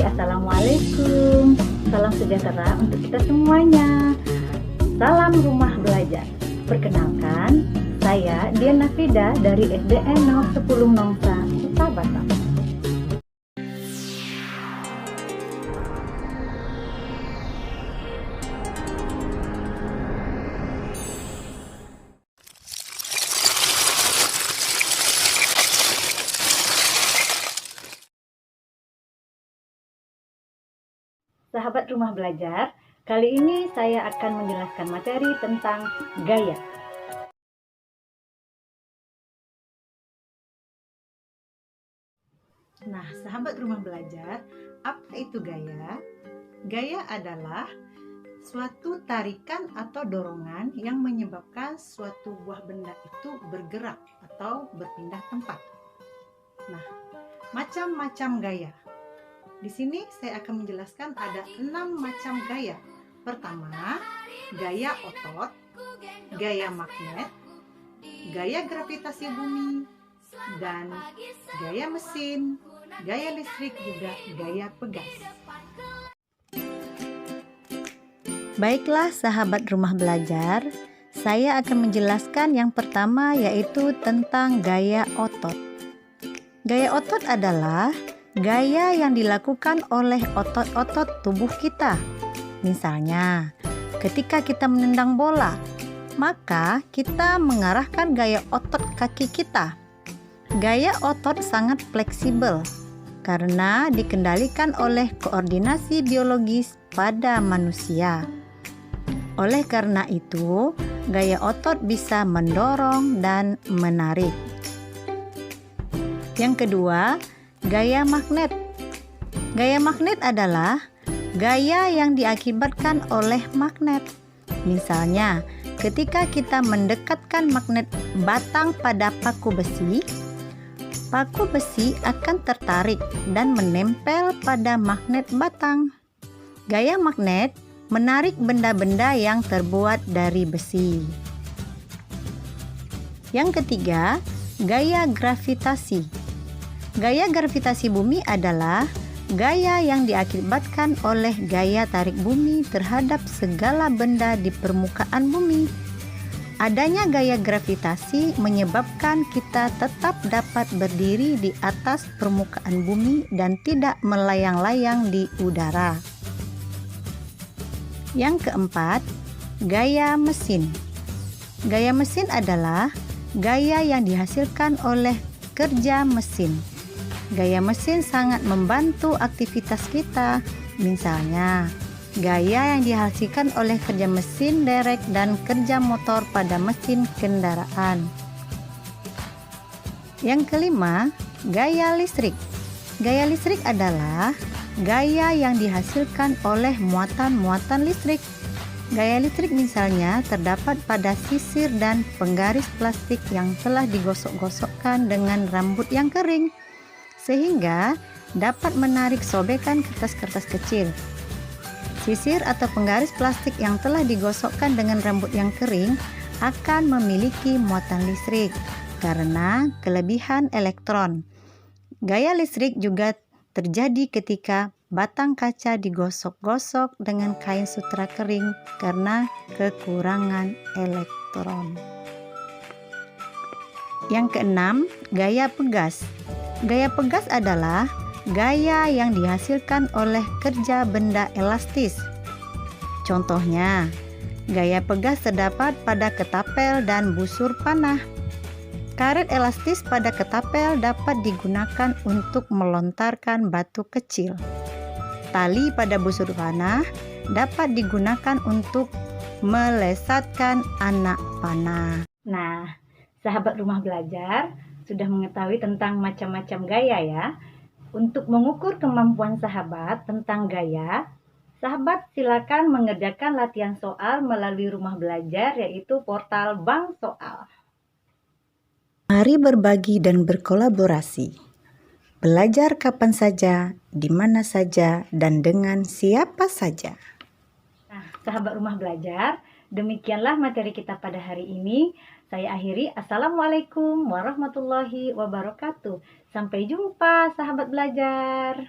Assalamualaikum. Salam sejahtera untuk kita semuanya. Salam rumah belajar. Perkenalkan, saya Diana Fida dari SDN 010 Nongsa, Kota Batam. Sahabat rumah belajar, kali ini saya akan menjelaskan materi tentang gaya. Nah, sahabat rumah belajar, apa itu gaya? Gaya adalah suatu tarikan atau dorongan yang menyebabkan suatu buah benda itu bergerak atau berpindah tempat. Nah, macam-macam gaya. Di sini saya akan menjelaskan ada 6 macam gaya. Pertama, gaya otot, gaya magnet, gaya gravitasi bumi, dan gaya mesin, gaya listrik, juga gaya pegas. Baiklah sahabat rumah belajar, saya akan menjelaskan yang pertama yaitu tentang gaya otot. Gaya otot adalah gaya yang dilakukan oleh otot-otot tubuh kita. Misalnya, ketika kita menendang bola, maka kita mengarahkan gaya otot kaki kita. Gaya otot sangat fleksibel karena dikendalikan oleh koordinasi biologis pada manusia. Oleh karena itu, gaya otot bisa mendorong dan menarik. Yang kedua, gaya magnet. Gaya magnet adalah gaya yang diakibatkan oleh magnet. Misalnya, ketika kita mendekatkan magnet batang pada paku besi akan tertarik dan menempel pada magnet batang. Gaya magnet menarik benda-benda yang terbuat dari besi. Yang ketiga, gaya gravitasi. Gaya gravitasi bumi adalah gaya yang diakibatkan oleh gaya tarik bumi terhadap segala benda di permukaan bumi. Adanya gaya gravitasi menyebabkan kita tetap dapat berdiri di atas permukaan bumi dan tidak melayang-layang di udara. Yang keempat, gaya mesin. Gaya mesin adalah gaya yang dihasilkan oleh kerja mesin. Gaya mesin sangat membantu aktivitas kita. Misalnya, gaya yang dihasilkan oleh kerja mesin derek dan kerja motor pada mesin kendaraan. Yang kelima, gaya listrik. Gaya listrik adalah gaya yang dihasilkan oleh muatan-muatan listrik. Gaya listrik misalnya terdapat pada sisir dan penggaris plastik yang telah digosok-gosokkan dengan rambut yang kering, sehingga dapat menarik sobekan kertas-kertas kecil. Sisir atau penggaris plastik yang telah digosokkan dengan rambut yang kering akan memiliki muatan listrik karena kelebihan elektron. Gaya listrik juga terjadi ketika batang kaca digosok-gosok dengan kain sutra kering karena kekurangan elektron. Yang keenam, gaya pegas. Gaya pegas adalah gaya yang dihasilkan oleh kerja benda elastis. Contohnya, gaya pegas terdapat pada ketapel dan busur panah. Karet elastis pada ketapel dapat digunakan untuk melontarkan batu kecil. Tali pada busur panah dapat digunakan untuk melesatkan anak panah. Nah, sahabat rumah belajar sudah mengetahui tentang macam-macam gaya ya. Untuk mengukur kemampuan sahabat tentang gaya, sahabat silakan mengerjakan latihan soal melalui rumah belajar yaitu portal Bank Soal. Mari berbagi dan berkolaborasi. Belajar kapan saja, di mana saja, dan dengan siapa saja. Nah, sahabat rumah belajar, demikianlah materi kita pada hari ini. Saya akhiri. Assalamualaikum warahmatullahi wabarakatuh. Sampai jumpa sahabat belajar.